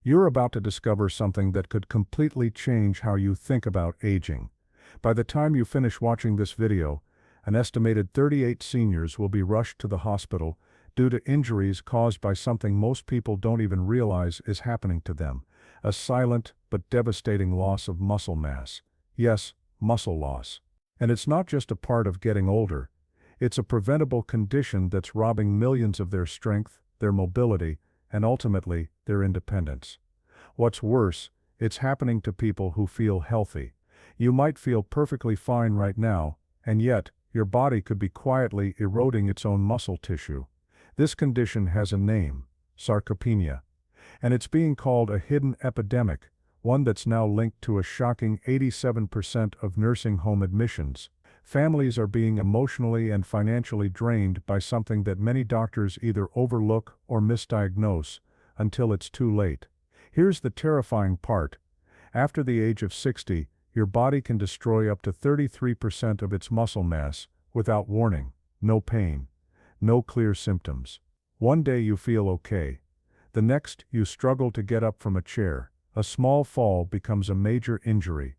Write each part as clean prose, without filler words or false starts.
You're about to discover something that could completely change how you think about aging. By the time you finish watching this video, an estimated 38 seniors will be rushed to the hospital due to injuries caused by something most people don't even realize is happening to them: a silent but devastating loss of muscle mass. Yes, muscle loss. And it's not just a part of getting older. It's a preventable condition that's robbing millions of their strength, their mobility, and ultimately, their independence. What's worse, it's happening to people who feel healthy. You might feel perfectly fine right now, and yet, your body could be quietly eroding its own muscle tissue. This condition has a name: sarcopenia. And it's being called a hidden epidemic, one that's now linked to a shocking 87% of nursing home admissions. Families are being emotionally and financially drained by something that many doctors either overlook or misdiagnose until it's too late. Here's the terrifying part. After the age of 60, your body can destroy up to 33% of its muscle mass without warning. No pain, no clear symptoms. One day you feel okay. The next, you struggle to get up from a chair. A small fall becomes a major injury.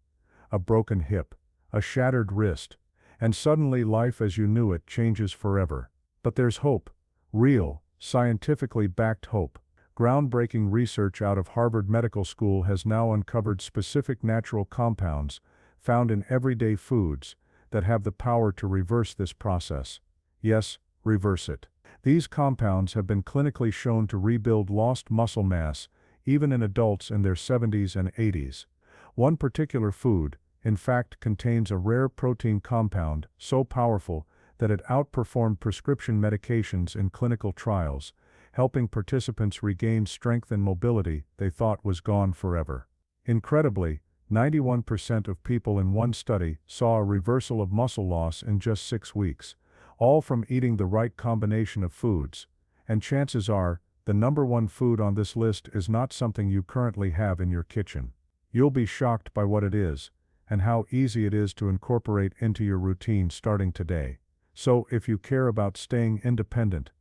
A broken hip, a shattered wrist, and suddenly life as you knew it changes forever. But there's hope. Real, scientifically backed hope. Groundbreaking research out of Harvard Medical School has now uncovered specific natural compounds found in everyday foods that have the power to reverse this process. Yes, reverse it. These compounds have been clinically shown to rebuild lost muscle mass, even in adults in their 70s and 80s. One particular food, in fact, contains a rare protein compound so powerful that it outperformed prescription medications in clinical trials, helping participants regain strength and mobility they thought was gone forever. Incredibly, 91% of people in one study saw a reversal of muscle loss in just 6 weeks, all from eating the right combination of foods. And chances are, the number one food on this list is not something you currently have in your kitchen. You'll be shocked by what it is, and how easy it is to incorporate into your routine starting today. So, if you care about staying independent,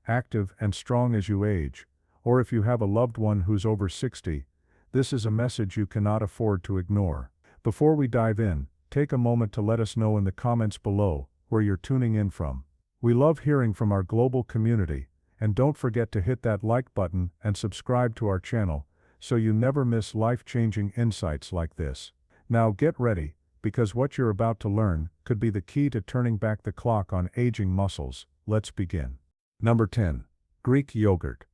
active and strong as you age, or if you have a loved one who's over 60, this is a message you cannot afford to ignore. Before we dive in, take a moment to let us know in the comments below where you're tuning in from. We love hearing from our global community, and don't forget to hit that like button and subscribe to our channel so you never miss life-changing insights like this. Now get ready, because what you're about to learn could be the key to turning back the clock on aging muscles. Let's begin. Number 10. Greek yogurt.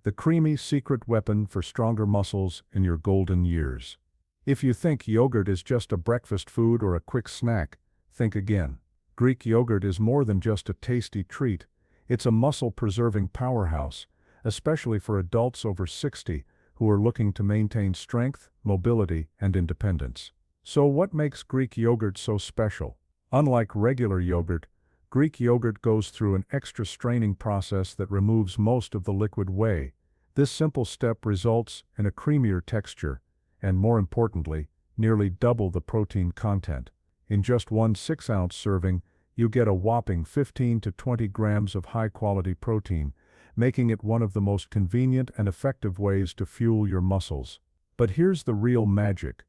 The creamy secret weapon for stronger muscles in your golden years. If you think yogurt is just a breakfast food or a quick snack, think again. Greek yogurt is more than just a tasty treat. It's a muscle-preserving powerhouse, especially for adults over 60 who are looking to maintain strength, mobility, and independence. So what makes Greek yogurt so special? Unlike regular yogurt, Greek yogurt goes through an extra straining process that removes most of the liquid whey. This simple step results in a creamier texture, and more importantly, nearly double the protein content. In just one 6-ounce serving, you get a whopping 15 to 20 grams of high-quality protein, making it one of the most convenient and effective ways to fuel your muscles. But here's the real magic.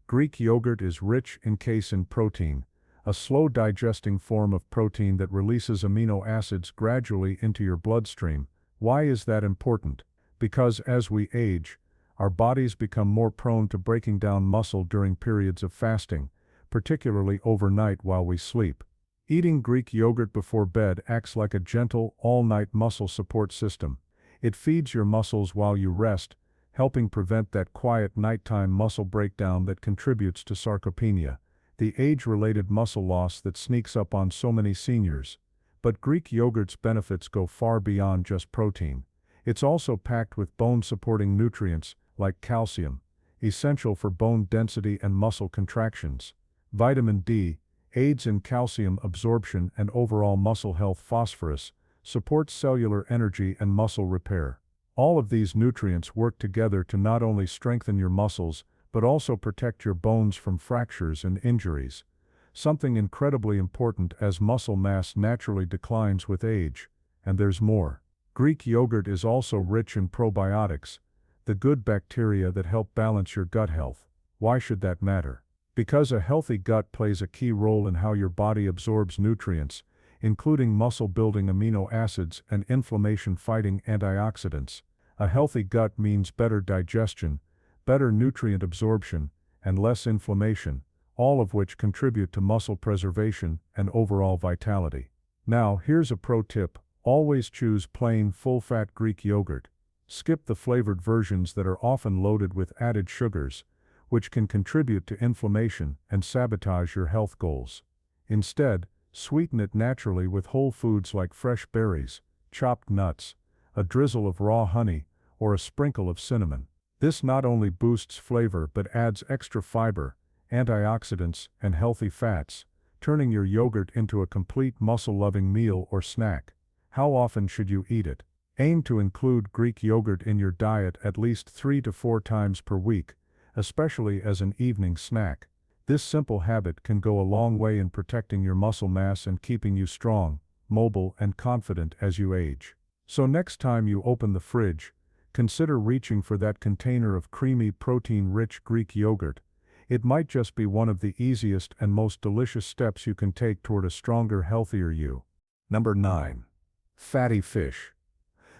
Greek yogurt is rich in casein protein, a slow-digesting form of protein that releases amino acids gradually into your bloodstream. Why is that important? Because as we age, our bodies become more prone to breaking down muscle during periods of fasting, particularly overnight while we sleep. Eating Greek yogurt before bed acts like a gentle, all-night muscle support system. It feeds your muscles while you rest, helping prevent that quiet nighttime muscle breakdown that contributes to sarcopenia, the age-related muscle loss that sneaks up on so many seniors. But Greek yogurt's benefits go far beyond just protein. It's also packed with bone-supporting nutrients like calcium, essential for bone density and muscle contractions. Vitamin D aids in calcium absorption and overall muscle health. Phosphorus supports cellular energy and muscle repair. All of these nutrients work together to not only strengthen your muscles, but also protect your bones from fractures and injuries, something incredibly important as muscle mass naturally declines with age. And there's more. Greek yogurt is also rich in probiotics, the good bacteria that help balance your gut health. Why should that matter? Because a healthy gut plays a key role in how your body absorbs nutrients, including muscle-building amino acids and inflammation-fighting antioxidants. A healthy gut means better digestion, better nutrient absorption, and less inflammation, all of which contribute to muscle preservation and overall vitality. Now, here's a pro tip: always choose plain, full-fat Greek yogurt. Skip the flavored versions that are often loaded with added sugars, which can contribute to inflammation and sabotage your health goals. Instead, sweeten it naturally with whole foods like fresh berries, chopped nuts, a drizzle of raw honey, or a sprinkle of cinnamon. This not only boosts flavor but adds extra fiber, antioxidants, and healthy fats, turning your yogurt into a complete muscle-loving meal or snack. How often should you eat it? Aim to include Greek yogurt in your diet at least 3 to 4 times per week, especially as an evening snack. This simple habit can go a long way in protecting your muscle mass and keeping you strong, mobile, and confident as you age. So next time you open the fridge, consider reaching for that container of creamy, protein-rich Greek yogurt. It might just be one of the easiest and most delicious steps you can take toward a stronger, healthier you. Number 9. Fatty fish.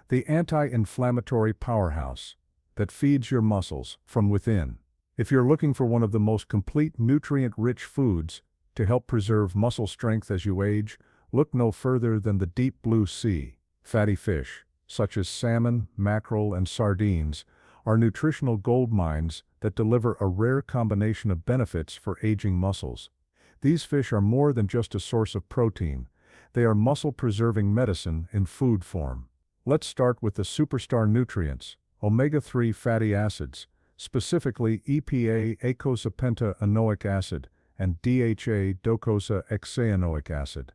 The anti-inflammatory powerhouse that feeds your muscles from within. If you're looking for one of the most complete nutrient-rich foods to help preserve muscle strength as you age, look no further than the deep blue sea. Fatty fish, such as salmon, mackerel, and sardines, are nutritional gold mines that deliver a rare combination of benefits for aging muscles. These fish are more than just a source of protein. They are muscle-preserving medicine in food form. Let's start with the superstar nutrients, omega-3 fatty acids, specifically EPA eicosapentaenoic acid and DHA docosahexaenoic acid.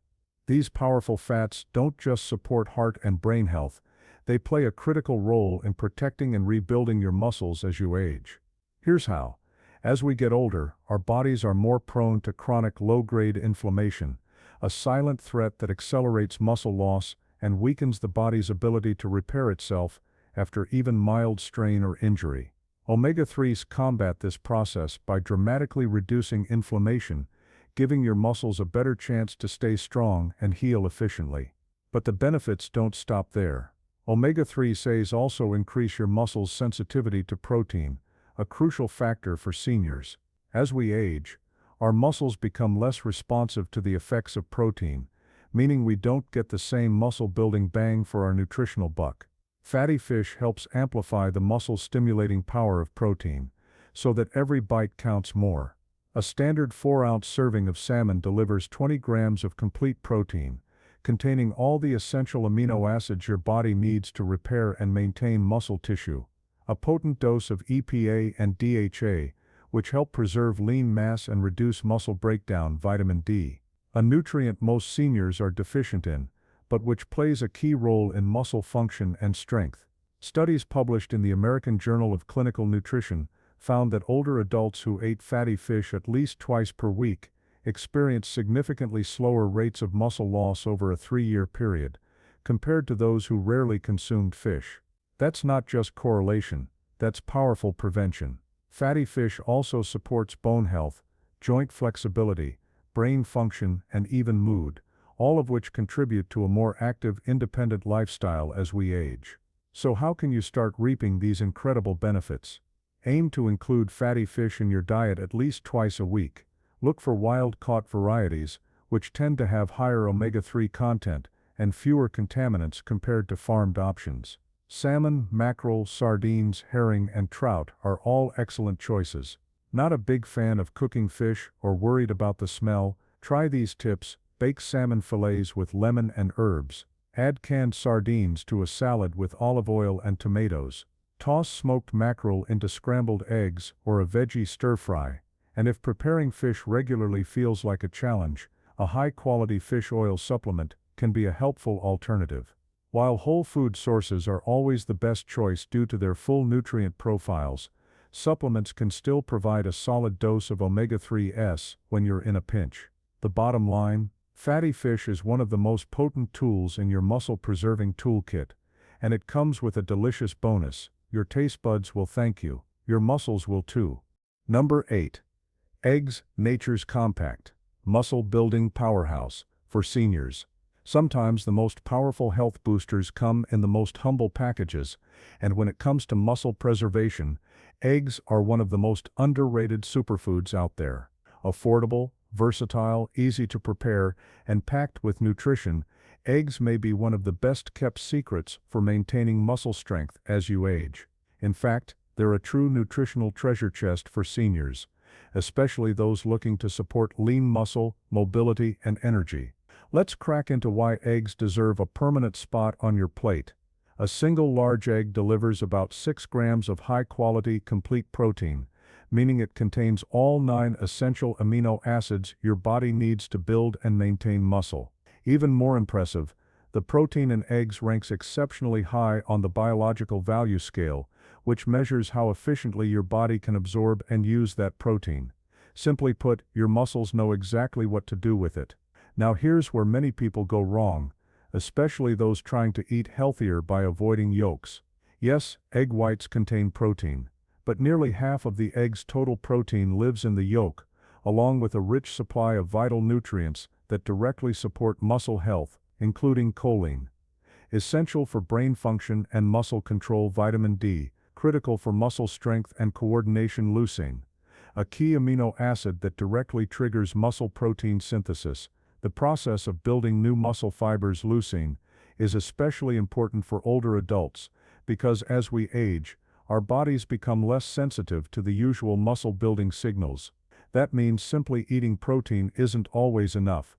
These powerful fats don't just support heart and brain health, they play a critical role in protecting and rebuilding your muscles as you age. Here's how. As we get older, our bodies are more prone to chronic low-grade inflammation, a silent threat that accelerates muscle loss and weakens the body's ability to repair itself after even mild strain or injury. Omega-3s combat this process by dramatically reducing inflammation, giving your muscles a better chance to stay strong and heal efficiently. But the benefits don't stop there. Omega-3s also increase your muscles' sensitivity to protein, a crucial factor for seniors. As we age, our muscles become less responsive to the effects of protein, meaning we don't get the same muscle-building bang for our nutritional buck. Fatty fish helps amplify the muscle-stimulating power of protein, so that every bite counts more. A standard 4-ounce serving of salmon delivers 20 grams of complete protein, containing all the essential amino acids your body needs to repair and maintain muscle tissue. A potent dose of EPA and DHA, which help preserve lean mass and reduce muscle breakdown. Vitamin D, a nutrient most seniors are deficient in, but which plays a key role in muscle function and strength. Studies published in the American Journal of Clinical Nutrition found that older adults who ate fatty fish at least twice per week experienced significantly slower rates of muscle loss over a 3-year period, compared to those who rarely consumed fish. That's not just correlation, that's powerful prevention. Fatty fish also supports bone health, joint flexibility, brain function, and even mood, all of which contribute to a more active, independent lifestyle as we age. So how can you start reaping these incredible benefits? Aim to include fatty fish in your diet at least twice a week. Look for wild-caught varieties, which tend to have higher omega-3 content and fewer contaminants compared to farmed options. Salmon, mackerel, sardines, herring, and trout are all excellent choices. Not a big fan of cooking fish or worried about the smell? Try these tips. Bake salmon fillets with lemon and herbs. Add canned sardines to a salad with olive oil and tomatoes. Toss smoked mackerel into scrambled eggs or a veggie stir-fry. And if preparing fish regularly feels like a challenge, a high-quality fish oil supplement can be a helpful alternative. While whole food sources are always the best choice due to their full nutrient profiles, supplements can still provide a solid dose of omega-3s when you're in a pinch. The bottom line: fatty fish is one of the most potent tools in your muscle-preserving toolkit, and it comes with a delicious bonus: your taste buds will thank you. Your muscles will too. Number 8. Eggs, nature's compact, muscle-building powerhouse for seniors. Sometimes the most powerful health boosters come in the most humble packages, and when it comes to muscle preservation, eggs are one of the most underrated superfoods out there. Affordable, versatile, easy to prepare, and packed with nutrition, eggs may be one of the best-kept secrets for maintaining muscle strength as you age. In fact, they're a true nutritional treasure chest for seniors, especially those looking to support lean muscle, mobility, and energy. Let's crack into why eggs deserve a permanent spot on your plate. A single large egg delivers about 6 grams of high-quality, complete protein, meaning it contains all 9 essential amino acids your body needs to build and maintain muscle. Even more impressive, the protein in eggs ranks exceptionally high on the biological value scale, which measures how efficiently your body can absorb and use that protein. Simply put, your muscles know exactly what to do with it. Now here's where many people go wrong, especially those trying to eat healthier by avoiding yolks. Yes, egg whites contain protein, but nearly half of the egg's total protein lives in the yolk, along with a rich supply of vital nutrients that directly support muscle health, including choline, essential for brain function and muscle control, vitamin D, critical for muscle strength and coordination, leucine, a key amino acid that directly triggers muscle protein synthesis. The process of building new muscle fibers. Leucine is especially important for older adults because as we age, our bodies become less sensitive to the usual muscle-building signals. That means simply eating protein isn't always enough.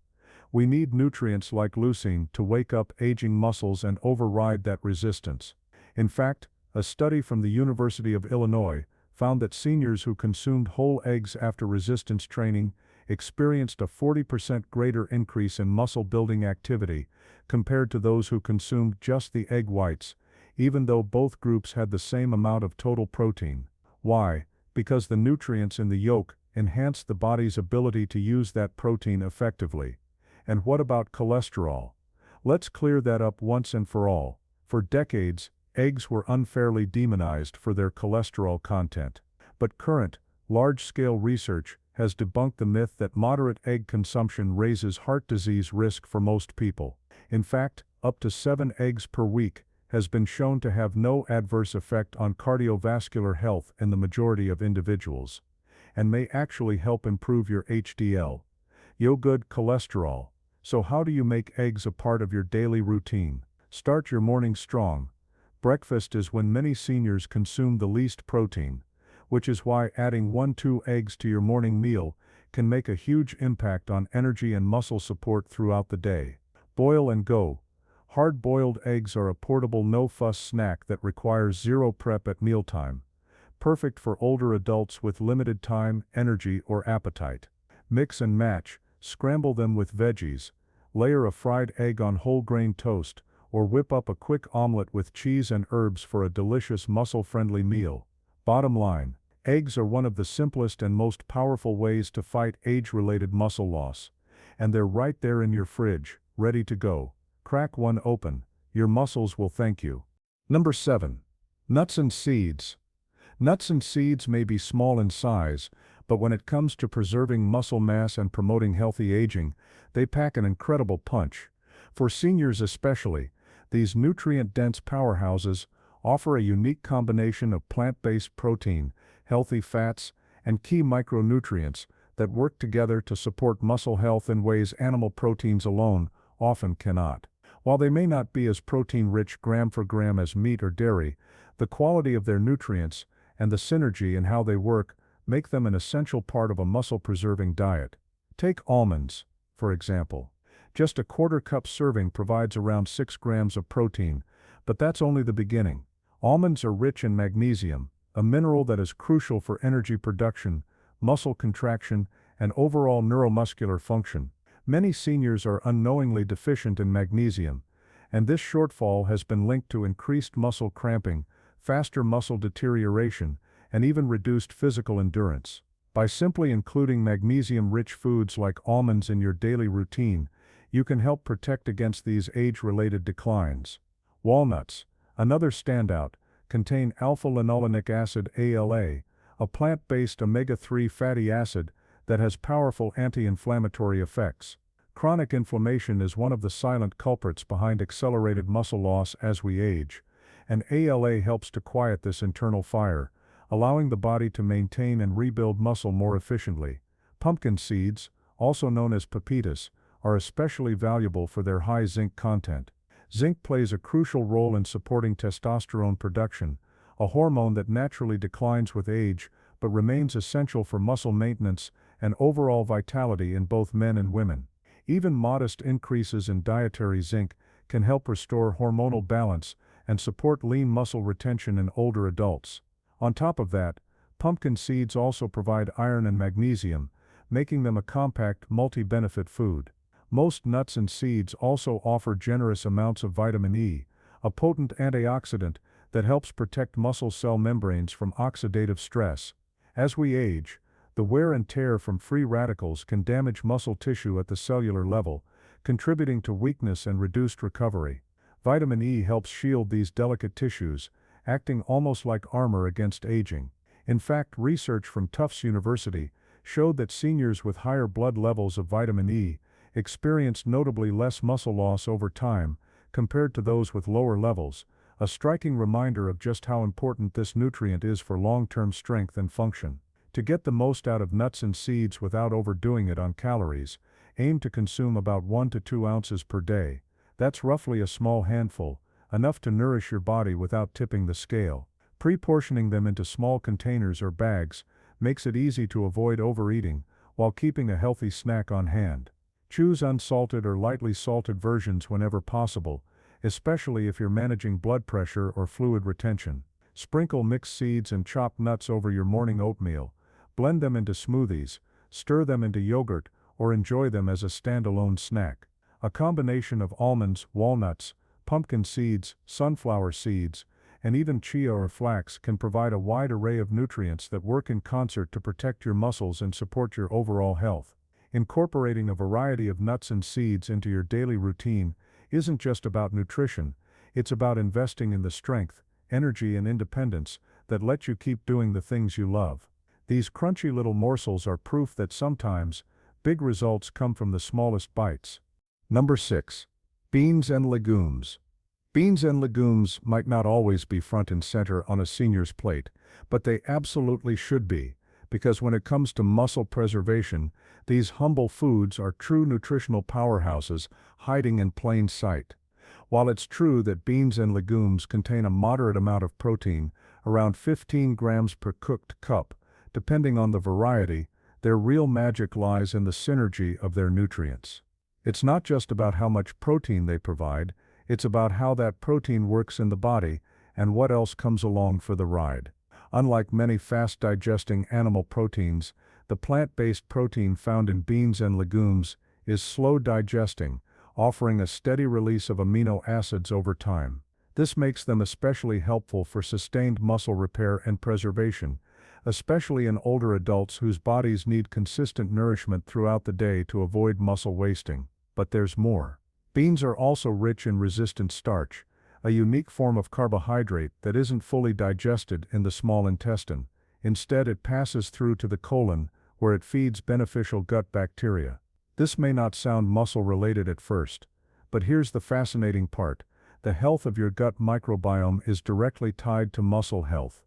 We need nutrients like leucine to wake up aging muscles and override that resistance. In fact, a study from the University of Illinois found that seniors who consumed whole eggs after resistance training experienced a 40% greater increase in muscle-building activity compared to those who consumed just the egg whites, even though both groups had the same amount of total protein. Why? Because the nutrients in the yolk enhance the body's ability to use that protein effectively. And what about cholesterol? Let's clear that up once and for all. For decades, eggs were unfairly demonized for their cholesterol content. But current, large-scale research has debunked the myth that moderate egg consumption raises heart disease risk for most people. In fact, up to 7 eggs per week has been shown to have no adverse effect on cardiovascular health in the majority of individuals, and may actually help improve your HDL, your good cholesterol. So how do you make eggs a part of your daily routine? Start your morning strong. Breakfast is when many seniors consume the least protein, which is why adding 1-2 eggs to your morning meal can make a huge impact on energy and muscle support throughout the day. Boil and go. Hard-boiled eggs are a portable, no-fuss snack that requires zero prep at mealtime, perfect for older adults with limited time, energy, or appetite. Mix and match, scramble them with veggies, layer a fried egg on whole grain toast, or whip up a quick omelet with cheese and herbs for a delicious muscle-friendly meal. Bottom line, eggs are one of the simplest and most powerful ways to fight age-related muscle loss, and they're right there in your fridge, ready to go. Crack one open, your muscles will thank you. Number 7. Nuts and seeds. Nuts and seeds may be small in size, but when it comes to preserving muscle mass and promoting healthy aging, they pack an incredible punch. For seniors especially, these nutrient-dense powerhouses offer a unique combination of plant-based protein, healthy fats, and key micronutrients that work together to support muscle health in ways animal proteins alone often cannot. While they may not be as protein-rich gram for gram as meat or dairy, the quality of their nutrients and the synergy in how they work make them an essential part of a muscle-preserving diet. Take almonds, for example. Just a quarter-cup serving provides around 6 grams of protein, but that's only the beginning. Almonds are rich in magnesium, a mineral that is crucial for energy production, muscle contraction, and overall neuromuscular function. Many seniors are unknowingly deficient in magnesium, and this shortfall has been linked to increased muscle cramping, faster muscle deterioration, and even reduced physical endurance. By simply including magnesium-rich foods like almonds in your daily routine, you can help protect against these age-related declines. Walnuts, another standout, contain alpha-linolenic acid ALA, a plant-based omega-3 fatty acid that has powerful anti-inflammatory effects. Chronic inflammation is one of the silent culprits behind accelerated muscle loss as we age, and ALA helps to quiet this internal fire, allowing the body to maintain and rebuild muscle more efficiently. Pumpkin seeds, also known as pepitas, are especially valuable for their high zinc content. Zinc plays a crucial role in supporting testosterone production, a hormone that naturally declines with age but remains essential for muscle maintenance and overall vitality in both men and women. Even modest increases in dietary zinc can help restore hormonal balance and support lean muscle retention in older adults. On top of that, pumpkin seeds also provide iron and magnesium, making them a compact, multi-benefit food. Most nuts and seeds also offer generous amounts of vitamin E, a potent antioxidant that helps protect muscle cell membranes from oxidative stress. As we age, the wear and tear from free radicals can damage muscle tissue at the cellular level, contributing to weakness and reduced recovery. Vitamin E helps shield these delicate tissues, acting almost like armor against aging. In fact, research from Tufts University showed that seniors with higher blood levels of vitamin E experienced notably less muscle loss over time compared to those with lower levels, a striking reminder of just how important this nutrient is for long-term strength and function. To get the most out of nuts and seeds without overdoing it on calories, aim to consume about 1 to 2 ounces per day. That's roughly a small handful, enough to nourish your body without tipping the scale. Pre-portioning them into small containers or bags makes it easy to avoid overeating while keeping a healthy snack on hand. Choose unsalted or lightly salted versions whenever possible, especially if you're managing blood pressure or fluid retention. Sprinkle mixed seeds and chopped nuts over your morning oatmeal, blend them into smoothies, stir them into yogurt, or enjoy them as a standalone snack. A combination of almonds, walnuts, pumpkin seeds, sunflower seeds, and even chia or flax can provide a wide array of nutrients that work in concert to protect your muscles and support your overall health. Incorporating a variety of nuts and seeds into your daily routine isn't just about nutrition, it's about investing in the strength, energy and independence that let you keep doing the things you love. These crunchy little morsels are proof that sometimes, big results come from the smallest bites. Number 6. Beans and legumes. Beans and legumes might not always be front and center on a senior's plate, but they absolutely should be, because when it comes to muscle preservation, these humble foods are true nutritional powerhouses hiding in plain sight. While it's true that beans and legumes contain a moderate amount of protein, around 15 grams per cooked cup, depending on the variety, their real magic lies in the synergy of their nutrients. It's not just about how much protein they provide, it's about how that protein works in the body and what else comes along for the ride. Unlike many fast-digesting animal proteins, the plant-based protein found in beans and legumes is slow-digesting, offering a steady release of amino acids over time. This makes them especially helpful for sustained muscle repair and preservation, especially in older adults whose bodies need consistent nourishment throughout the day to avoid muscle wasting. But there's more. Beans are also rich in resistant starch, a unique form of carbohydrate that isn't fully digested in the small intestine. Instead, it passes through to the colon, where it feeds beneficial gut bacteria. This may not sound muscle-related at first, but here's the fascinating part. The health of your gut microbiome is directly tied to muscle health.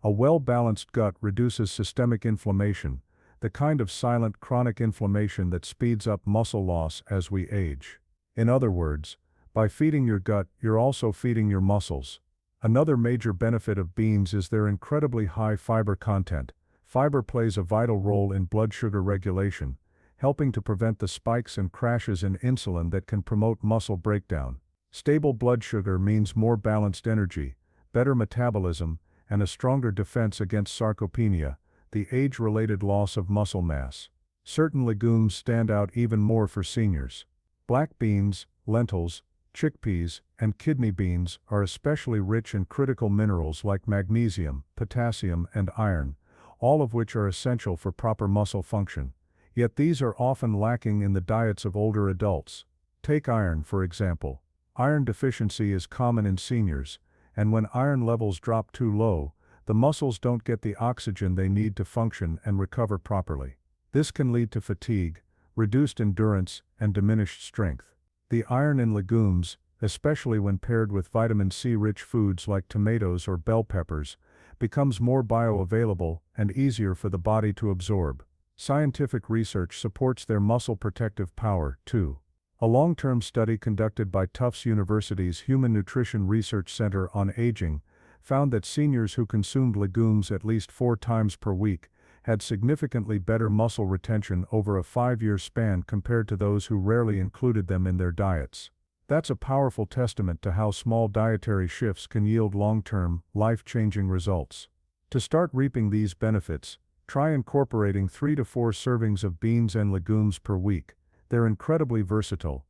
A well-balanced gut reduces systemic inflammation, the kind of silent chronic inflammation that speeds up muscle loss as we age. In other words, by feeding your gut, you're also feeding your muscles. Another major benefit of beans is their incredibly high fiber content. Fiber plays a vital role in blood sugar regulation, helping to prevent the spikes and crashes in insulin that can promote muscle breakdown. Stable blood sugar means more balanced energy, better metabolism, and a stronger defense against sarcopenia, the age-related loss of muscle mass. Certain legumes stand out even more for seniors. Black beans, lentils, chickpeas, and kidney beans are especially rich in critical minerals like magnesium, potassium, and iron, all of which are essential for proper muscle function. Yet these are often lacking in the diets of older adults. Take iron, for example. Iron deficiency is common in seniors, and when iron levels drop too low, the muscles don't get the oxygen they need to function and recover properly. This can lead to fatigue, reduced endurance, and diminished strength. The iron in legumes, especially when paired with vitamin C-rich foods like tomatoes or bell peppers, becomes more bioavailable and easier for the body to absorb. Scientific research supports their muscle protective power, too. A long-term study conducted by Tufts University's Human Nutrition Research Center on Aging found that seniors who consumed legumes at least 4 times per week had significantly better muscle retention over a 5-year span compared to those who rarely included them in their diets. That's a powerful testament to how small dietary shifts can yield long-term, life-changing results. To start reaping these benefits, try incorporating 3 to 4 servings of beans and legumes per week. They're incredibly versatile.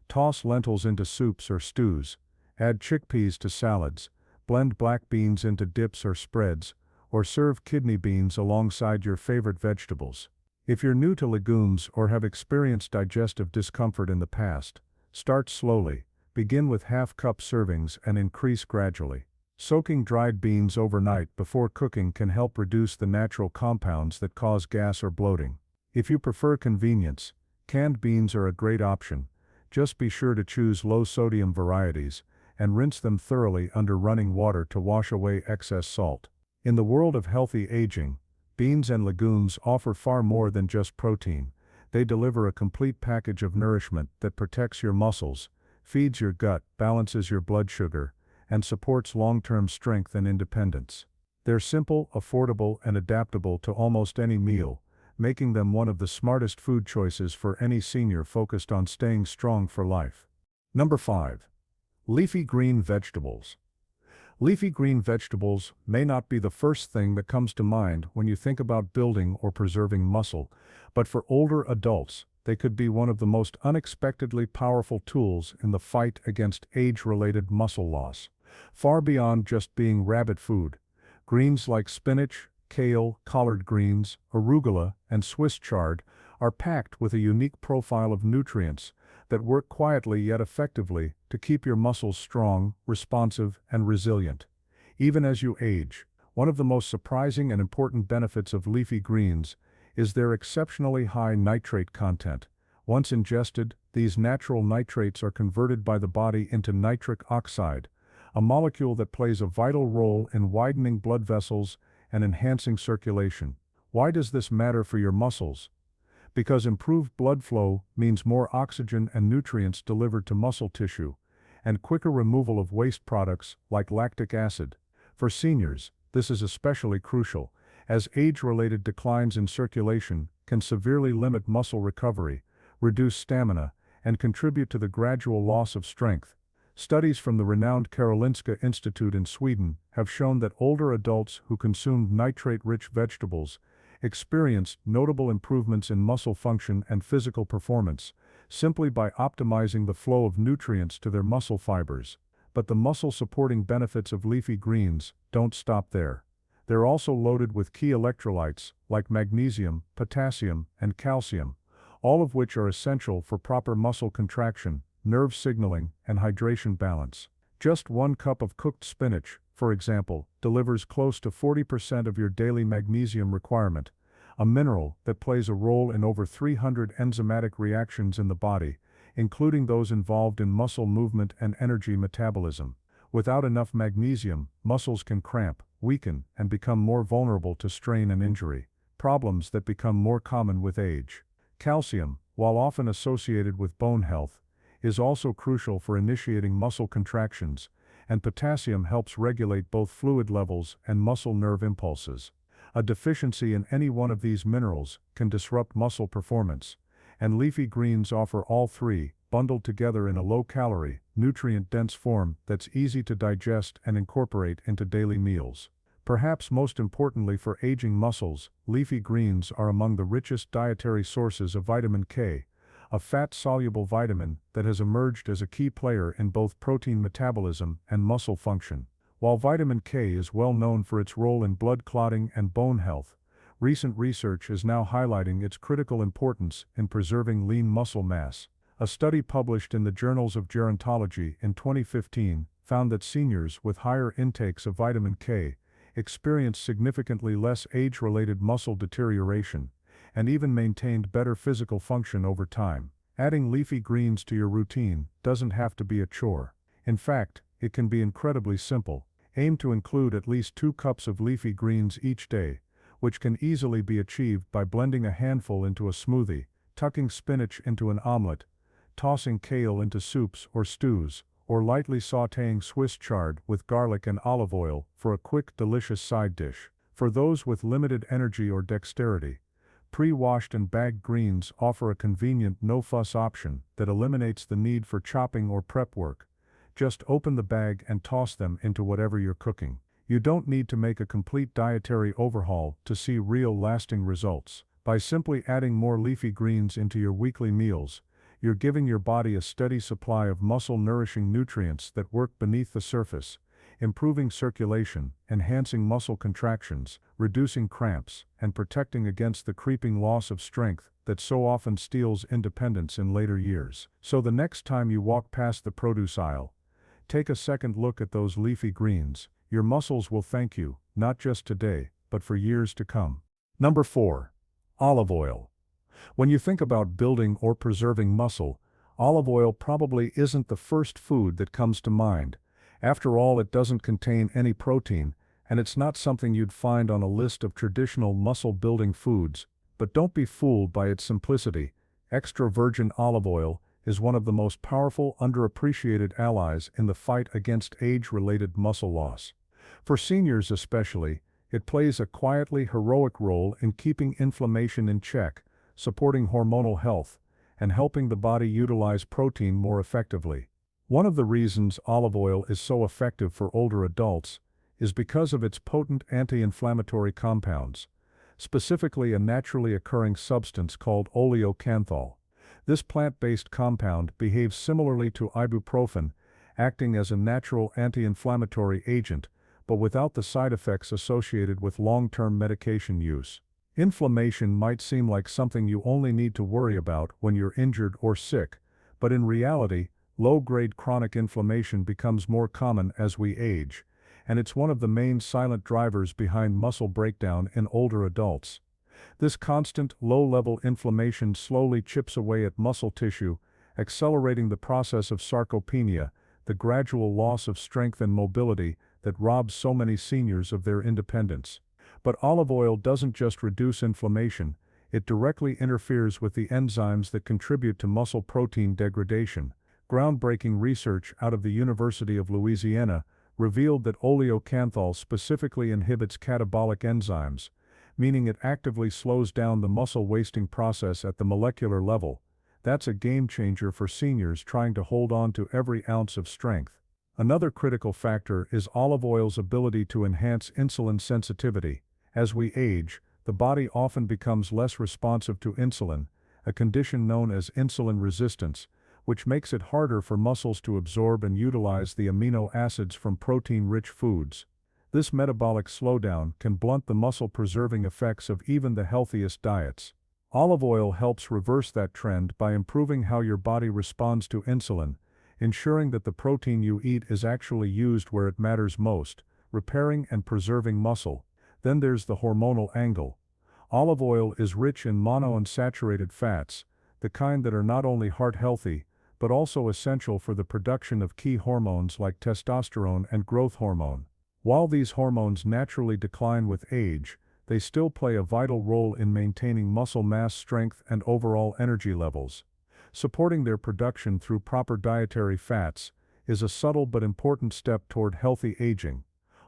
Toss lentils into soups or stews, add chickpeas to salads, blend black beans into dips or spreads, or serve kidney beans alongside your favorite vegetables. If you're new to legumes or have experienced digestive discomfort in the past, start slowly, begin with half-cup servings and increase gradually. Soaking dried beans overnight before cooking can help reduce the natural compounds that cause gas or bloating. If you prefer convenience, canned beans are a great option. Just be sure to choose low-sodium varieties and rinse them thoroughly under running water to wash away excess salt. In the world of healthy aging, beans and legumes offer far more than just protein. They deliver a complete package of nourishment that protects your muscles, feeds your gut, balances your blood sugar, and supports long-term strength and independence. They're simple, affordable, and adaptable to almost any meal, making them one of the smartest food choices for any senior focused on staying strong for life. Number 5. Leafy green vegetables. Leafy green vegetables may not be the first thing that comes to mind when you think about building or preserving muscle, but for older adults, they could be one of the most unexpectedly powerful tools in the fight against age-related muscle loss. Far beyond just being rabbit food, greens like spinach, kale, collard greens, arugula, and Swiss chard are packed with a unique profile of nutrients that work quietly yet effectively to keep your muscles strong, responsive, and resilient. Even as you age, one of the most surprising and important benefits of leafy greens is their exceptionally high nitrate content. Once ingested, these natural nitrates are converted by the body into nitric oxide, a molecule that plays a vital role in widening blood vessels and enhancing circulation. Why does this matter for your muscles? Because improved blood flow means more oxygen and nutrients delivered to muscle tissue, and quicker removal of waste products like lactic acid. For seniors, this is especially crucial, as age-related declines in circulation can severely limit muscle recovery, reduce stamina, and contribute to the gradual loss of strength. Studies from the renowned Karolinska Institute in Sweden have shown that older adults who consumed nitrate-rich vegetables experienced notable improvements in muscle function and physical performance, simply by optimizing the flow of nutrients to their muscle fibers. But the muscle-supporting benefits of leafy greens don't stop there. They're also loaded with key electrolytes like magnesium, potassium, and calcium, all of which are essential for proper muscle contraction, nerve signaling, and hydration balance. Just 1 cup of cooked spinach, for example, delivers close to 40% of your daily magnesium requirement, a mineral that plays a role in over 300 enzymatic reactions in the body, including those involved in muscle movement and energy metabolism. Without enough magnesium, muscles can cramp, weaken, and become more vulnerable to strain and injury, problems that become more common with age. Calcium, while often associated with bone health, is also crucial for initiating muscle contractions, and potassium helps regulate both fluid levels and muscle nerve impulses. A deficiency in any one of these minerals can disrupt muscle performance, and leafy greens offer all three, bundled together in a low-calorie, nutrient-dense form that's easy to digest and incorporate into daily meals. Perhaps most importantly for aging muscles, leafy greens are among the richest dietary sources of vitamin K, a fat-soluble vitamin that has emerged as a key player in both protein metabolism and muscle function. While vitamin K is well known for its role in blood clotting and bone health, recent research is now highlighting its critical importance in preserving lean muscle mass. A study published in the Journals of Gerontology in 2015 found that seniors with higher intakes of vitamin K experience significantly less age-related muscle deterioration and even maintained better physical function over time. Adding leafy greens to your routine doesn't have to be a chore. In fact, it can be incredibly simple. Aim to include at least 2 cups of leafy greens each day, which can easily be achieved by blending a handful into a smoothie, tucking spinach into an omelet, tossing kale into soups or stews, or lightly sautéing Swiss chard with garlic and olive oil for a quick, delicious side dish. For those with limited energy or dexterity, pre-washed and bagged greens offer a convenient no-fuss option that eliminates the need for chopping or prep work. Just open the bag and toss them into whatever you're cooking. You don't need to make a complete dietary overhaul to see real lasting results. By simply adding more leafy greens into your weekly meals, you're giving your body a steady supply of muscle-nourishing nutrients that work beneath the surface, improving circulation, enhancing muscle contractions, reducing cramps, and protecting against the creeping loss of strength that so often steals independence in later years. So the next time you walk past the produce aisle, take a second look at those leafy greens. Your muscles will thank you, not just today, but for years to come. Number 4. Olive oil. When you think about building or preserving muscle, olive oil probably isn't the first food that comes to mind. After all, it doesn't contain any protein, and it's not something you'd find on a list of traditional muscle-building foods. But don't be fooled by its simplicity. Extra virgin olive oil is one of the most powerful underappreciated allies in the fight against age-related muscle loss. For seniors especially, it plays a quietly heroic role in keeping inflammation in check, supporting hormonal health, and helping the body utilize protein more effectively. One of the reasons olive oil is so effective for older adults is because of its potent anti-inflammatory compounds, specifically a naturally occurring substance called oleocanthal. This plant-based compound behaves similarly to ibuprofen, acting as a natural anti-inflammatory agent, but without the side effects associated with long-term medication use. Inflammation might seem like something you only need to worry about when you're injured or sick, but in reality, low-grade chronic inflammation becomes more common as we age, and it's one of the main silent drivers behind muscle breakdown in older adults. This constant, low-level inflammation slowly chips away at muscle tissue, accelerating the process of sarcopenia, the gradual loss of strength and mobility that robs so many seniors of their independence. But olive oil doesn't just reduce inflammation, it directly interferes with the enzymes that contribute to muscle protein degradation. Groundbreaking research out of the University of Louisiana revealed that oleocanthal specifically inhibits catabolic enzymes, meaning it actively slows down the muscle wasting process at the molecular level. That's a game changer for seniors trying to hold on to every ounce of strength. Another critical factor is olive oil's ability to enhance insulin sensitivity. As we age, the body often becomes less responsive to insulin, a condition known as insulin resistance, which makes it harder for muscles to absorb and utilize the amino acids from protein-rich foods. This metabolic slowdown can blunt the muscle-preserving effects of even the healthiest diets. Olive oil helps reverse that trend by improving how your body responds to insulin, ensuring that the protein you eat is actually used where it matters most, repairing and preserving muscle. Then there's the hormonal angle. Olive oil is rich in monounsaturated fats, the kind that are not only heart-healthy, but also essential for the production of key hormones like testosterone and growth hormone. While these hormones naturally decline with age, they still play a vital role in maintaining muscle mass, strength, and overall energy levels. Supporting their production through proper dietary fats is a subtle but important step toward healthy aging.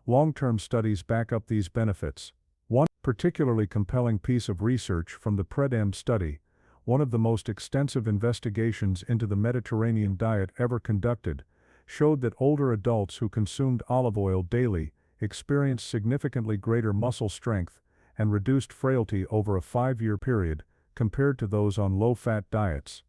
Long-term studies back up these benefits. One particularly compelling piece of research from the PREDAM study, one of the most extensive investigations into the Mediterranean diet ever conducted, showed that older adults who consumed olive oil daily experienced significantly greater muscle strength and reduced frailty over a 5-year period compared to those on low-fat diets.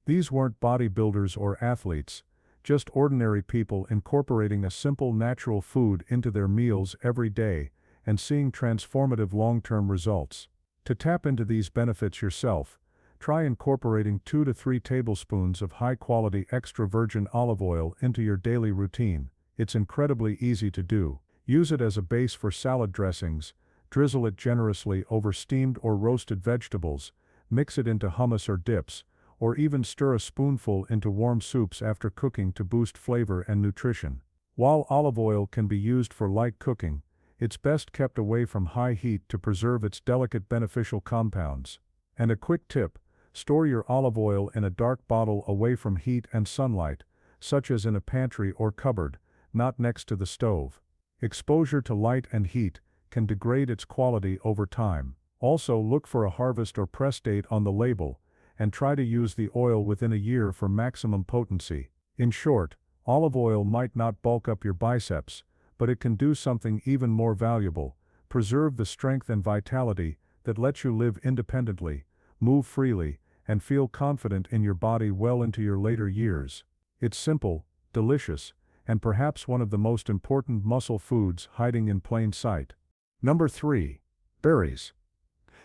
These weren't bodybuilders or athletes, just ordinary people incorporating a simple natural food into their meals every day and seeing transformative long-term results. To tap into these benefits yourself, try incorporating 2 to 3 tablespoons of high-quality extra virgin olive oil into your daily routine. It's incredibly easy to do. Use it as a base for salad dressings, drizzle it generously over steamed or roasted vegetables, mix it into hummus or dips, or even stir a spoonful into warm soups after cooking to boost flavor and nutrition. While olive oil can be used for light cooking, it's best kept away from high heat to preserve its delicate beneficial compounds. And a quick tip: store your olive oil in a dark bottle away from heat and sunlight, such as in a pantry or cupboard, not next to the stove. Exposure to light and heat can degrade its quality over time. Also, look for a harvest or press date on the label, and try to use the oil within a year for maximum potency. In short, olive oil might not bulk up your biceps, but it can do something even more valuable: preserve the strength and vitality that lets you live independently, move freely, and feel confident in your body well into your later years. It's simple, delicious, and perhaps one of the most important muscle foods hiding in plain sight. Number 3. Berries.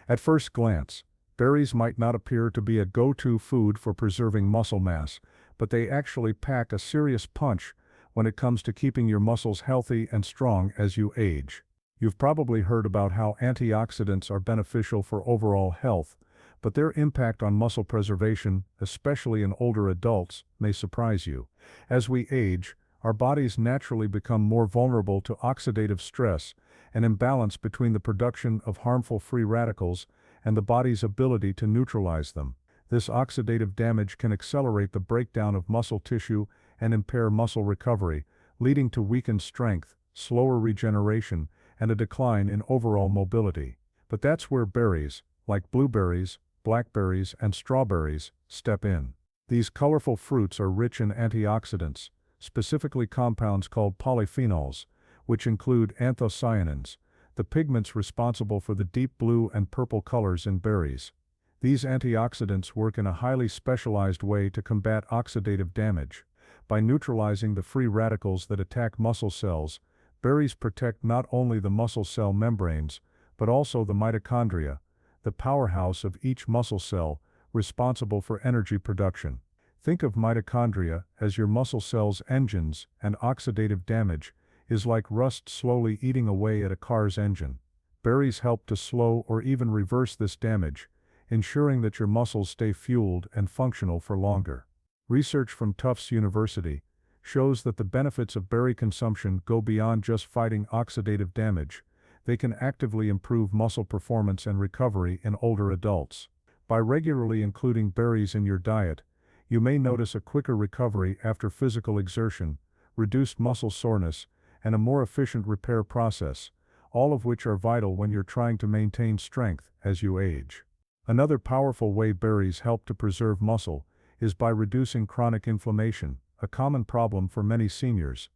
At first glance, berries might not appear to be a go-to food for preserving muscle mass, but they actually pack a serious punch when it comes to keeping your muscles healthy and strong as you age. You've probably heard about how antioxidants are beneficial for overall health, but their impact on muscle preservation, especially in older adults, may surprise you. As we age, our bodies naturally become more vulnerable to oxidative stress, an imbalance between the production of harmful free radicals and the body's ability to neutralize them. This oxidative damage can accelerate the breakdown of muscle tissue and impair muscle recovery, leading to weakened strength, slower regeneration, and a decline in overall mobility. But that's where berries, like blueberries, blackberries, and strawberries, step in. These colorful fruits are rich in antioxidants, specifically compounds called polyphenols, which include anthocyanins, the pigments responsible for the deep blue and purple colors in berries. These antioxidants work in a highly specialized way to combat oxidative damage. By neutralizing the free radicals that attack muscle cells, berries protect not only the muscle cell membranes, but also the mitochondria, the powerhouse of each muscle cell, responsible for energy production. Think of mitochondria as your muscle cell's engines, and oxidative damage is like rust slowly eating away at a car's engine. Berries help to slow or even reverse this damage, ensuring that your muscles stay fueled and functional for longer. Research from Tufts University shows that the benefits of berry consumption go beyond just fighting oxidative damage. They can actively improve muscle performance and recovery in older adults. By regularly including berries in your diet, you may notice a quicker recovery after physical exertion, reduced muscle soreness, and a more efficient repair process, all of which are vital when you're trying to maintain strength as you age. Another powerful way berries help to preserve muscle is by reducing chronic inflammation, a common problem for many seniors.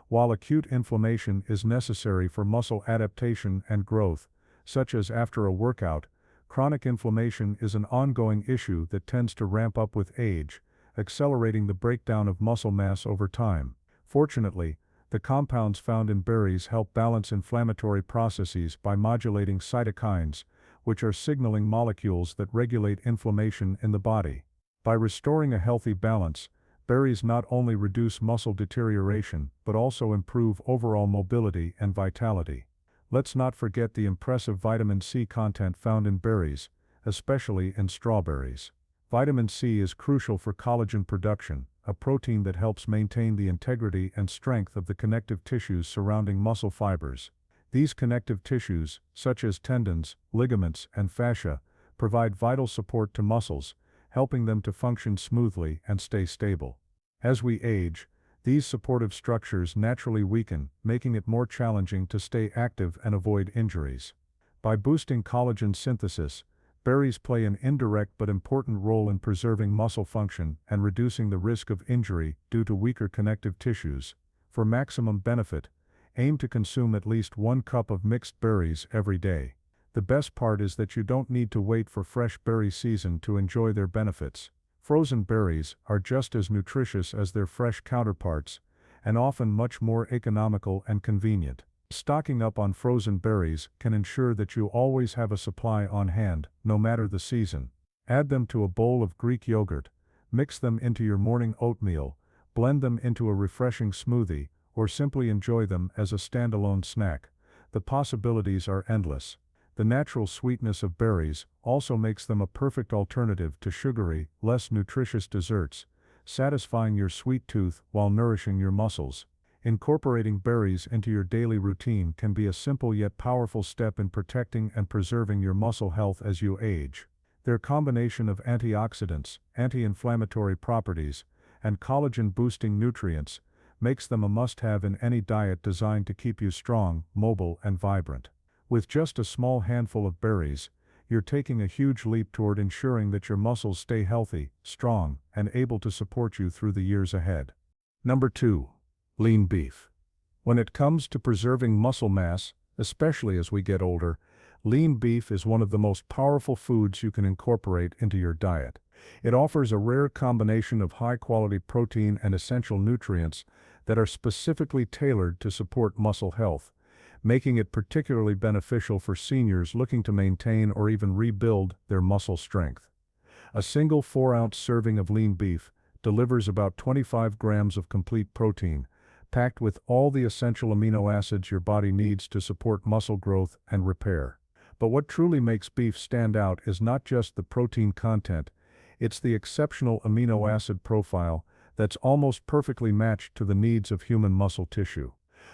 While acute inflammation is necessary for muscle adaptation and growth, such as after a workout, chronic inflammation is an ongoing issue that tends to ramp up with age, accelerating the breakdown of muscle mass over time. Fortunately, the compounds found in berries help balance inflammatory processes by modulating cytokines, which are signaling molecules that regulate inflammation in the body. By restoring a healthy balance, berries not only reduce muscle deterioration but also improve overall mobility and vitality. Let's not forget the impressive vitamin C content found in berries, especially in strawberries. Vitamin C is crucial for collagen production, a protein that helps maintain the integrity and strength of the connective tissues surrounding muscle fibers. These connective tissues, such as tendons, ligaments, and fascia, provide vital support to muscles, helping them to function smoothly and stay stable. As we age, these supportive structures naturally weaken, making it more challenging to stay active and avoid injuries. By boosting collagen synthesis, berries play an indirect but important role in preserving muscle function and reducing the risk of injury due to weaker connective tissues. For maximum benefit, aim to consume at least 1 cup of mixed berries every day. The best part is that you don't need to wait for fresh berry season to enjoy their benefits. Frozen berries are just as nutritious as their fresh counterparts, and often much more economical and convenient. Stocking up on frozen berries can ensure that you always have a supply on hand, no matter the season. Add them to a bowl of Greek yogurt, mix them into your morning oatmeal, blend them into a refreshing smoothie, or simply enjoy them as a standalone snack. The possibilities are endless. The natural sweetness of berries also makes them a perfect alternative to sugary, less nutritious desserts, satisfying your sweet tooth while nourishing your muscles. Incorporating berries into your daily routine can be a simple yet powerful step in protecting and preserving your muscle health as you age. Their combination of antioxidants, anti-inflammatory properties, and collagen-boosting nutrients makes them a must-have in any diet designed to keep you strong, mobile, and vibrant. With just a small handful of berries, you're taking a huge leap toward ensuring that your muscles stay healthy, strong, and able to support you through the years ahead. Number 2. Lean beef. When it comes to preserving muscle mass, especially as we get older, lean beef is one of the most powerful foods you can incorporate into your diet. It offers a rare combination of high-quality protein and essential nutrients that are specifically tailored to support muscle health, making it particularly beneficial for seniors looking to maintain or even rebuild their muscle strength. A single 4-ounce serving of lean beef delivers about 25 grams of complete protein, packed with all the essential amino acids your body needs to support muscle growth and repair. But what truly makes beef stand out is not just the protein content, it's the exceptional amino acid profile that's almost perfectly matched to the needs of human muscle tissue.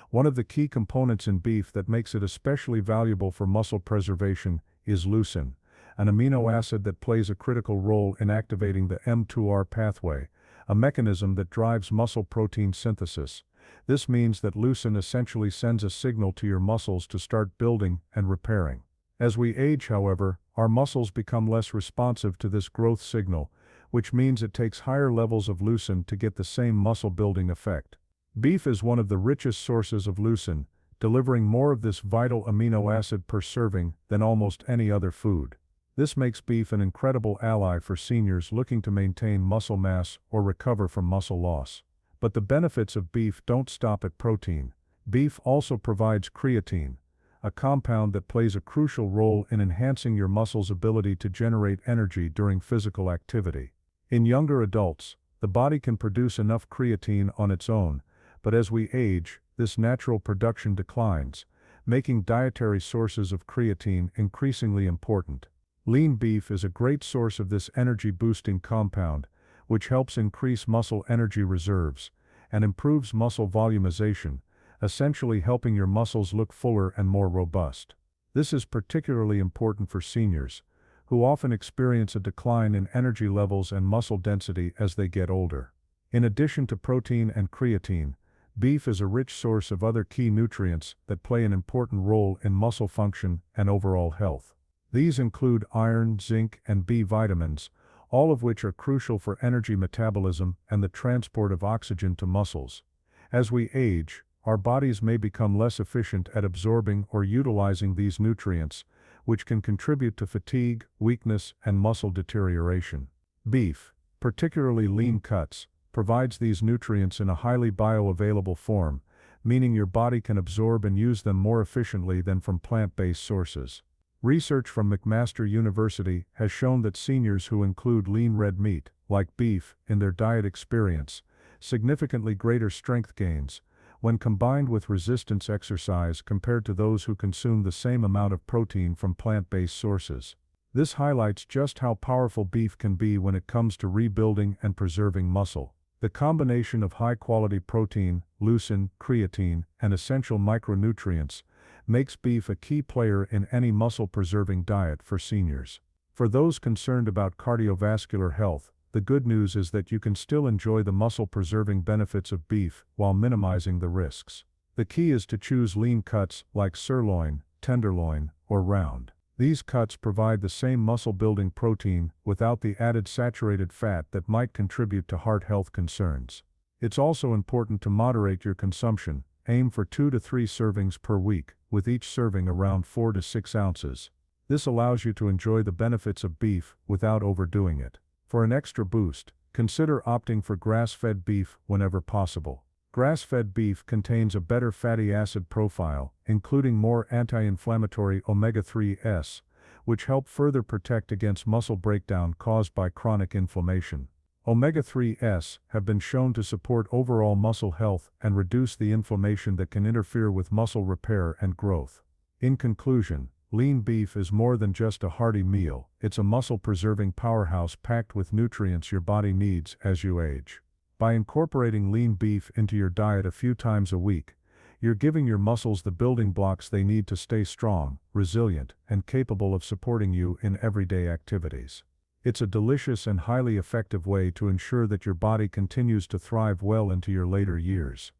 One of the key components in beef that makes it especially valuable for muscle preservation is leucine, an amino acid that plays a critical role in activating the mTOR pathway, a mechanism that drives muscle protein synthesis. This means that leucine essentially sends a signal to your muscles to start building and repairing. As we age, however, our muscles become less responsive to this growth signal, which means it takes higher levels of leucine to get the same muscle-building effect. Beef is one of the richest sources of leucine, delivering more of this vital amino acid per serving than almost any other food. This makes beef an incredible ally for seniors looking to maintain muscle mass or recover from muscle loss. But the benefits of beef don't stop at protein. Beef also provides creatine, a compound that plays a crucial role in enhancing your muscles' ability to generate energy during physical activity. In younger adults, the body can produce enough creatine on its own, but as we age, this natural production declines, making dietary sources of creatine increasingly important. Lean beef is a great source of this energy-boosting compound, which helps increase muscle energy reserves and improves muscle volumization, essentially helping your muscles look fuller and more robust. This is particularly important for seniors, who often experience a decline in energy levels and muscle density as they get older. In addition to protein and creatine, beef is a rich source of other key nutrients that play an important role in muscle function and overall health. These include iron, zinc, and B vitamins, all of which are crucial for energy metabolism and the transport of oxygen to muscles. As we age, our bodies may become less efficient at absorbing or utilizing these nutrients, which can contribute to fatigue, weakness, and muscle deterioration. Beef, particularly lean cuts, provides these nutrients in a highly bioavailable form, meaning your body can absorb and use them more efficiently than from plant-based sources. Research from McMaster University has shown that seniors who include lean red meat, like beef, in their diet experience significantly greater strength gains when combined with resistance exercise compared to those who consume the same amount of protein from plant-based sources. This highlights just how powerful beef can be when it comes to rebuilding and preserving muscle. The combination of high-quality protein, leucine, creatine, and essential micronutrients makes beef a key player in any muscle-preserving diet for seniors. For those concerned about cardiovascular health, the good news is that you can still enjoy the muscle-preserving benefits of beef while minimizing the risks. The key is to choose lean cuts like sirloin, tenderloin, or round. These cuts provide the same muscle-building protein without the added saturated fat that might contribute to heart health concerns. It's also important to moderate your consumption. Aim for 2 to 3 servings per week, with each serving around 4 to 6 ounces. This allows you to enjoy the benefits of beef without overdoing it. For an extra boost, consider opting for grass-fed beef whenever possible. Grass-fed beef contains a better fatty acid profile, including more anti-inflammatory omega-3s, which help further protect against muscle breakdown caused by chronic inflammation. Omega-3s have been shown to support overall muscle health and reduce the inflammation that can interfere with muscle repair and growth. In conclusion, lean beef is more than just a hearty meal, it's a muscle-preserving powerhouse packed with nutrients your body needs as you age. By incorporating lean beef into your diet a few times a week, you're giving your muscles the building blocks they need to stay strong, resilient, and capable of supporting you in everyday activities. It's a delicious and highly effective way to ensure that your body continues to thrive well into your later years.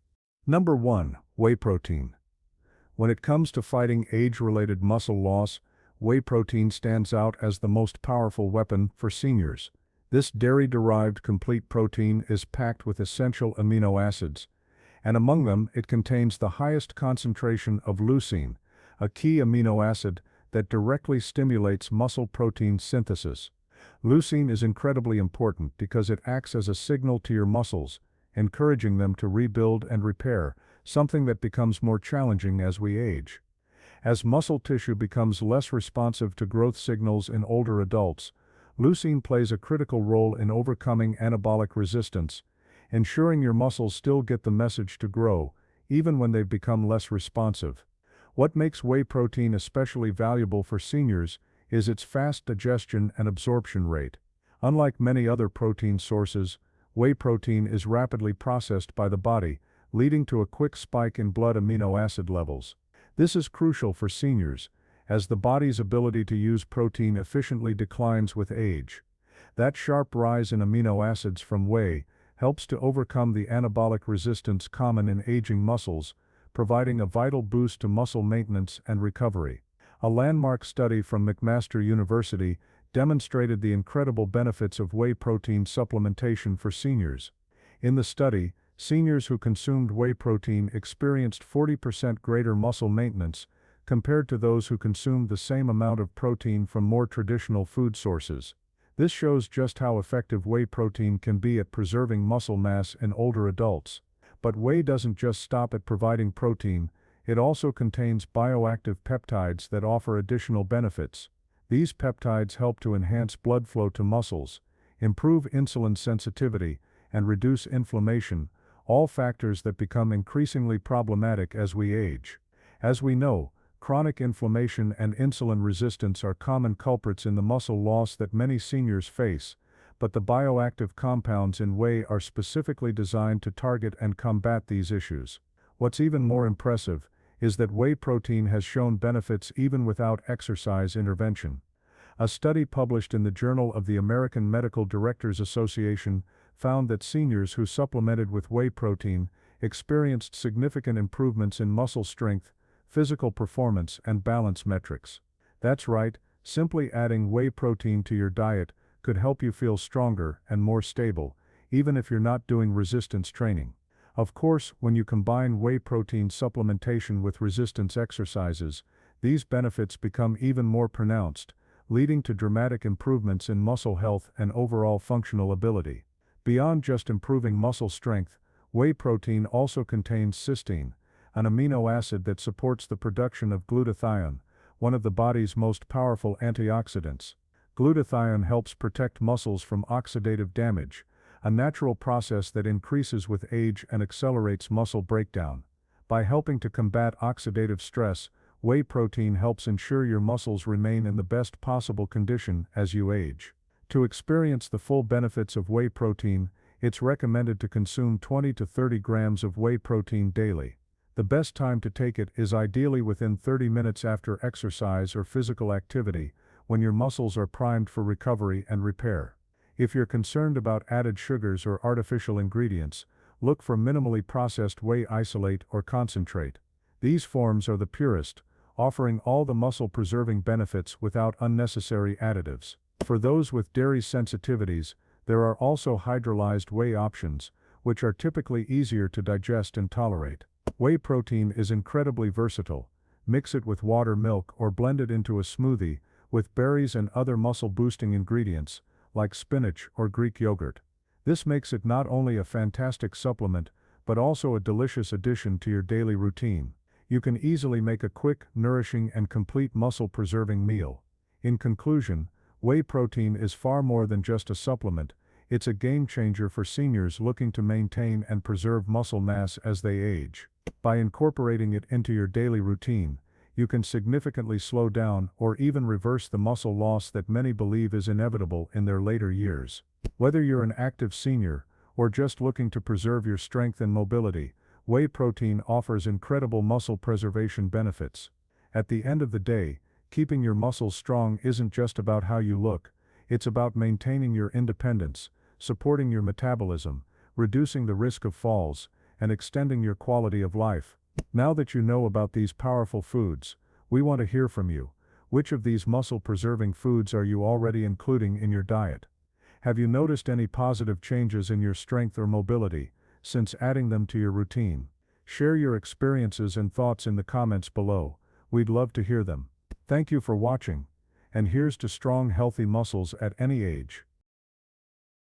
Number 1. Whey protein. When it comes to fighting age-related muscle loss, whey protein stands out as the most powerful weapon for seniors. This dairy-derived complete protein is packed with essential amino acids, and among them it contains the highest concentration of leucine, a key amino acid that directly stimulates muscle protein synthesis. Leucine is incredibly important because it acts as a signal to your muscles, encouraging them to rebuild and repair, something that becomes more challenging as we age. As muscle tissue becomes less responsive to growth signals in older adults, leucine plays a critical role in overcoming anabolic resistance, ensuring your muscles still get the message to grow, even when they've become less responsive. What makes whey protein especially valuable for seniors is its fast digestion and absorption rate. Unlike many other protein sources, whey protein is rapidly processed by the body, leading to a quick spike in blood amino acid levels. This is crucial for seniors, as the body's ability to use protein efficiently declines with age. That sharp rise in amino acids from whey helps to overcome the anabolic resistance common in aging muscles, providing a vital boost to muscle maintenance and recovery. A landmark study from McMaster University demonstrated the incredible benefits of whey protein supplementation for seniors. In the study, seniors who consumed whey protein experienced 40% greater muscle maintenance compared to those who consumed the same amount of protein from more traditional food sources. This shows just how effective whey protein can be at preserving muscle mass in older adults. But whey doesn't just stop at providing protein, it also contains bioactive peptides that offer additional benefits. These peptides help to enhance blood flow to muscles, improve insulin sensitivity, and reduce inflammation, all factors that become increasingly problematic as we age. As we know, chronic inflammation and insulin resistance are common culprits in the muscle loss that many seniors face, but the bioactive compounds in whey are specifically designed to target and combat these issues. What's even more impressive is that whey protein has shown benefits even without exercise intervention. A study published in the Journal of the American Medical Directors Association found that seniors who supplemented with whey protein experienced significant improvements in muscle strength, physical performance, and balance metrics. That's right, simply adding whey protein to your diet could help you feel stronger and more stable, even if you're not doing resistance training. Of course, when you combine whey protein supplementation with resistance exercises, these benefits become even more pronounced, leading to dramatic improvements in muscle health and overall functional ability. Beyond just improving muscle strength, whey protein also contains cysteine, an amino acid that supports the production of glutathione, one of the body's most powerful antioxidants. Glutathione helps protect muscles from oxidative damage, a natural process that increases with age and accelerates muscle breakdown. By helping to combat oxidative stress, whey protein helps ensure your muscles remain in the best possible condition as you age. To experience the full benefits of whey protein, it's recommended to consume 20 to 30 grams of whey protein daily. The best time to take it is ideally within 30 minutes after exercise or physical activity, when your muscles are primed for recovery and repair. If you're concerned about added sugars or artificial ingredients, look for minimally processed whey isolate or concentrate. These forms are the purest, offering all the muscle-preserving benefits without unnecessary additives. For those with dairy sensitivities, there are also hydrolyzed whey options, which are typically easier to digest and tolerate. Whey protein is incredibly versatile. Mix it with water, milk, or blend it into a smoothie with berries and other muscle-boosting ingredients, like spinach or Greek yogurt. This makes it not only a fantastic supplement, but also a delicious addition to your daily routine. You can easily make a quick, nourishing, and complete muscle-preserving meal. In conclusion, whey protein is far more than just a supplement. It's a game changer for seniors looking to maintain and preserve muscle mass as they age. By incorporating it into your daily routine, you can significantly slow down or even reverse the muscle loss that many believe is inevitable in their later years. Whether you're an active senior or just looking to preserve your strength and mobility, whey protein offers incredible muscle preservation benefits. At the end of the day, keeping your muscles strong isn't just about how you look, it's about maintaining your independence, supporting your metabolism, reducing the risk of falls, and extending your quality of life. Now that you know about these powerful foods, we want to hear from you. Which of these muscle-preserving foods are you already including in your diet? Have you noticed any positive changes in your strength or mobility since adding them to your routine? Share your experiences and thoughts in the comments below. We'd love to hear them. Thank you for watching, and here's to strong, healthy muscles at any age.